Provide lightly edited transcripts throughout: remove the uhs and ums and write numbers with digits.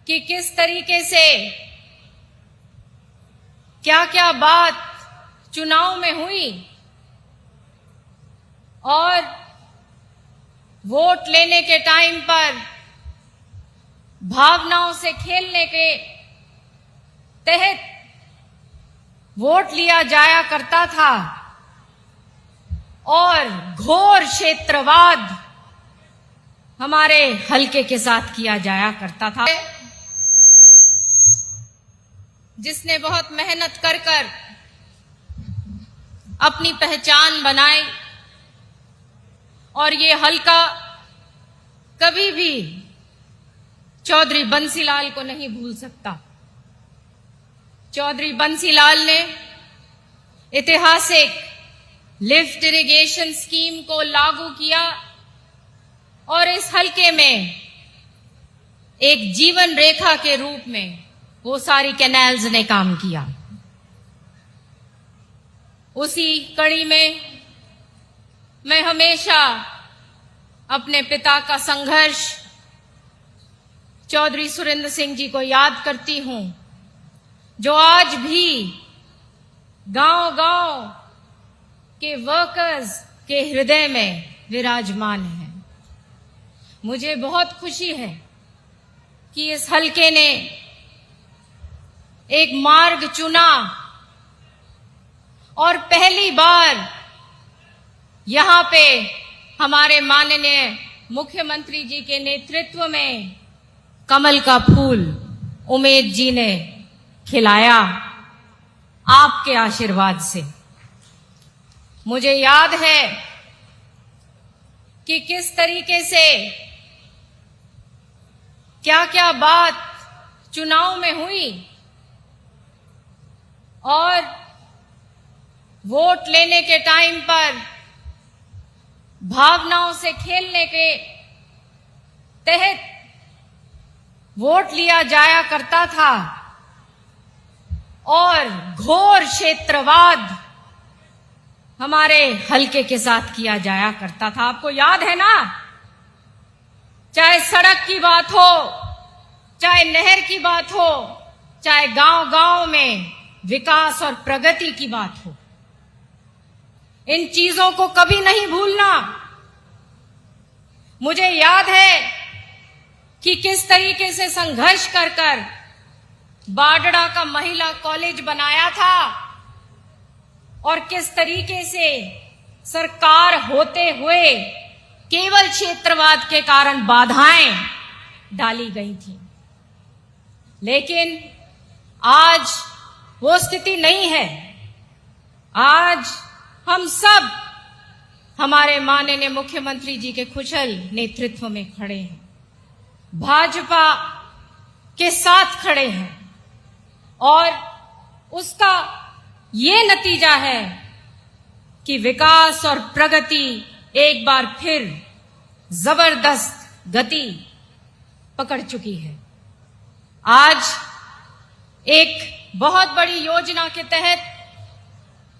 कि किस तरीके से क्या क्या बात चुनाव में हुई और वोट लेने के टाइम पर भावनाओं से खेलने के तहत वोट लिया जाया करता था और घोर क्षेत्रवाद हमारे हलके के साथ किया जाया करता था। जिसने बहुत मेहनत कर कर अपनी पहचान बनाई और ये हलका कभी भी चौधरी बंसीलाल को नहीं भूल सकता। चौधरी बंसीलाल ने ऐतिहासिक लिफ्ट इरिगेशन स्कीम को लागू किया और इस हलके में एक जीवन रेखा के रूप में वो सारी कैनाल्स ने काम किया। उसी कड़ी में मैं हमेशा अपने पिता का संघर्ष चौधरी सुरेंद्र सिंह जी को याद करती हूं, जो आज भी गांव-गांव के वर्कर्स के हृदय में विराजमान है। मुझे बहुत खुशी है कि इस हलके ने एक मार्ग चुना और पहली बार यहां पे हमारे माननीय मुख्यमंत्री जी के नेतृत्व में कमल का फूल उमेद जी ने खिलाया आपके आशीर्वाद से। मुझे याद है कि किस तरीके से क्या क्या बात चुनाव में हुई और वोट लेने के टाइम पर भावनाओं से खेलने के तहत वोट लिया जाया करता था और घोर क्षेत्रवाद हमारे हलके के साथ किया जाया करता था। आपको याद है ना, चाहे सड़क की बात हो, चाहे नहर की बात हो, चाहे गांव-गांव में विकास और प्रगति की बात हो, इन चीजों को कभी नहीं भूलना। मुझे याद है कि किस तरीके से संघर्ष कर कर बाडड़ा का महिला कॉलेज बनाया था और किस तरीके से सरकार होते हुए केवल क्षेत्रवाद के कारण बाधाएं डाली गई थी। लेकिन आज वो स्थिति नहीं है। आज हम सब हमारे माननीय मुख्यमंत्री जी के कुशल नेतृत्व में खड़े हैं, भाजपा के साथ खड़े हैं और उसका ये नतीजा है कि विकास और प्रगति एक बार फिर जबरदस्त गति पकड़ चुकी है। आज एक बहुत बड़ी योजना के तहत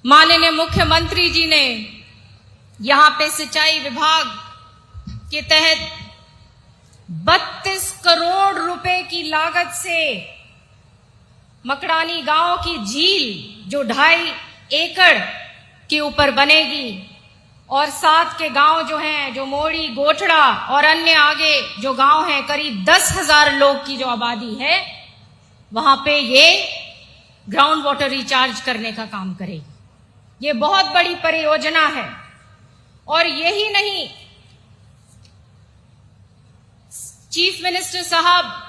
माननीय मुख्यमंत्री जी ने यहां पे सिंचाई विभाग के तहत 32 करोड़ रुपए की लागत से मकड़ानी गांव की झील जो 2.5 एकड़ के ऊपर बनेगी और साथ के गांव जो हैं, जो मोड़ी, गोठड़ा और अन्य आगे जो गांव हैं, करीब 10,000 लोग की जो आबादी है, वहां पे ये ग्राउंड वाटर रिचार्ज करने का काम करेगी। ये बहुत बड़ी परियोजना है और यही नहीं, चीफ मिनिस्टर साहब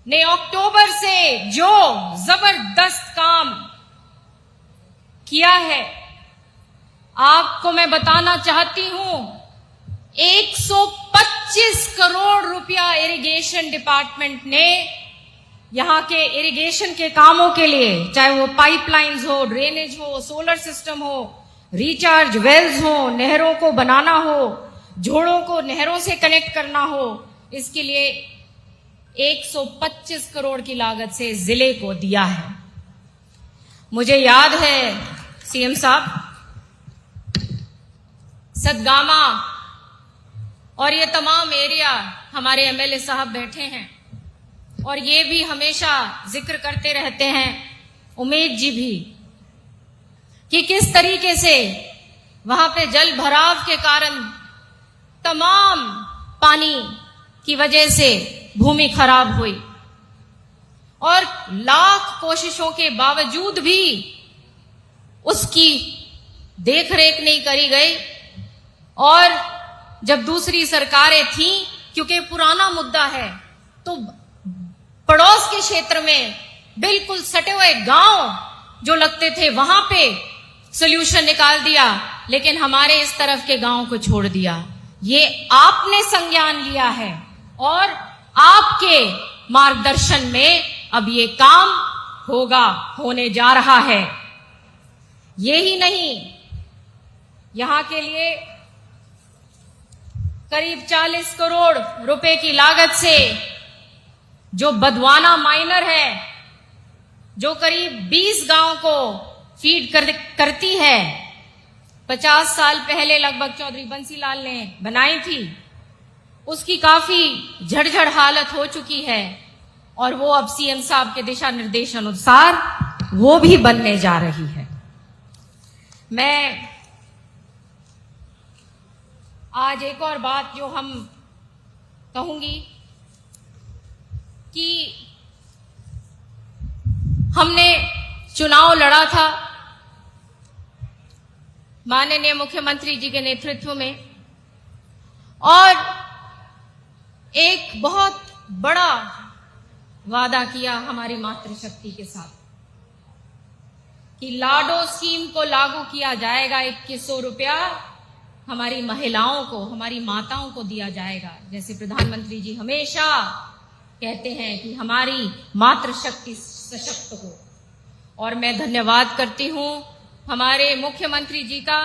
ने अक्टूबर से जो जबरदस्त काम किया है, आपको मैं बताना चाहती हूं, 125 करोड़ रुपया इरिगेशन डिपार्टमेंट ने यहां के इरिगेशन के कामों के लिए, चाहे वो पाइपलाइंस हो, ड्रेनेज हो, सोलर सिस्टम हो, रिचार्ज वेल्स हो, नहरों को बनाना हो, जोड़ों को नहरों से कनेक्ट करना हो, इसके लिए 125 करोड़ की लागत से जिले को दिया है। मुझे याद है सीएम साहब, सतगामा और ये तमाम एरिया, हमारे एमएलए साहब बैठे हैं, और ये भी हमेशा जिक्र करते रहते हैं, उमेद जी भी, कि किस तरीके से वहां पे जल भराव के कारण तमाम पानी की वजह से भूमि खराब हुई और लाख कोशिशों के बावजूद भी उसकी देखरेख नहीं करी गई। और जब दूसरी सरकारें थीं, क्योंकि पुराना मुद्दा है, तो पड़ोस के क्षेत्र में बिल्कुल सटे हुए गांव जो लगते थे वहां पे सॉल्यूशन निकाल दिया, लेकिन हमारे इस तरफ के गांव को छोड़ दिया। ये आपने संज्ञान लिया है और आपके मार्गदर्शन में अब ये काम होने जा रहा है। यही नहीं, यहां के लिए करीब 40 करोड़ रुपए की लागत से जो बदवाना माइनर है, जो करीब 20 गांव को फीड करती है, 50 साल पहले लगभग चौधरी बंसीलाल ने बनाई थी, उसकी काफी झड़झड़ हालत हो चुकी है और वो अब सीएम साहब के दिशा निर्देश अनुसार वो भी बनने जा रही है। मैं आज एक और बात जो हम कहूंगी कि हमने चुनाव लड़ा था माननीय मुख्यमंत्री जी के नेतृत्व में और एक बहुत बड़ा वादा किया हमारी मातृशक्ति के साथ कि लाडो स्कीम को लागू किया जाएगा, 2100 रुपया हमारी महिलाओं को, हमारी माताओं को दिया जाएगा। जैसे प्रधानमंत्री जी हमेशा कहते हैं कि हमारी मातृशक्ति सशक्त हो। और मैं धन्यवाद करती हूं हमारे मुख्यमंत्री जी का,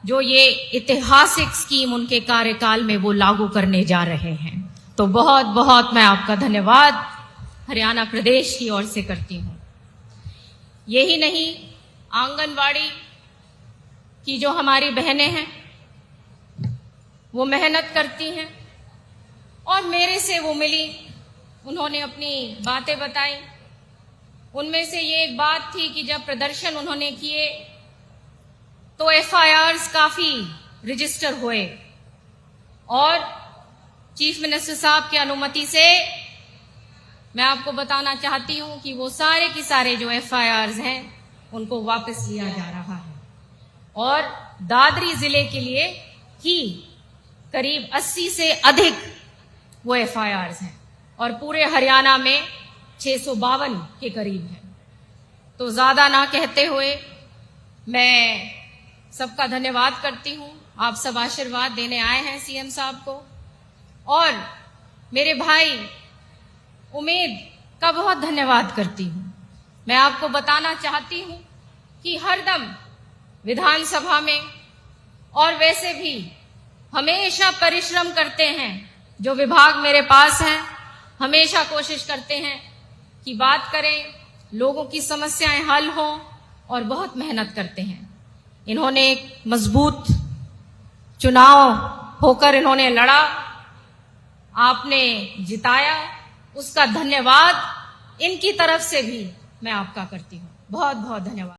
जो ये ऐतिहासिक स्कीम उनके कार्यकाल में वो लागू करने जा रहे हैं। तो बहुत बहुत मैं आपका धन्यवाद हरियाणा प्रदेश की ओर से करती हूं। यही नहीं, आंगनवाड़ी की जो हमारी बहनें हैं वो मेहनत करती हैं और मेरे से वो मिली, उन्होंने अपनी बातें बताई। उनमें से ये एक बात थी कि जब प्रदर्शन उन्होंने किए तो एफआईआर्स काफी रजिस्टर हुए और चीफ मिनिस्टर साहब की अनुमति से मैं आपको बताना चाहती हूं कि वो सारे के सारे जो एफआईआर्स हैं उनको वापस लिया जा रहा है और दादरी जिले के लिए ही करीब 80 से अधिक वो एफआईआर्स हैं और पूरे हरियाणा में 652 के करीब है। तो ज्यादा ना कहते हुए मैं सबका धन्यवाद करती हूं। आप सब आशीर्वाद देने आए हैं सीएम साहब को और मेरे भाई उमेद का बहुत धन्यवाद करती हूं। मैं आपको बताना चाहती हूं कि हरदम विधानसभा में और वैसे भी हमेशा परिश्रम करते हैं। जो विभाग मेरे पास हैं हमेशा कोशिश करते हैं कि बात करें, लोगों की समस्याएं हल हों और बहुत मेहनत करते हैं। इन्होंने एक मजबूत चुनाव होकर इन्होंने लड़ा, आपने जिताया, उसका धन्यवाद इनकी तरफ से भी मैं आपका करती हूं। बहुत बहुत धन्यवाद।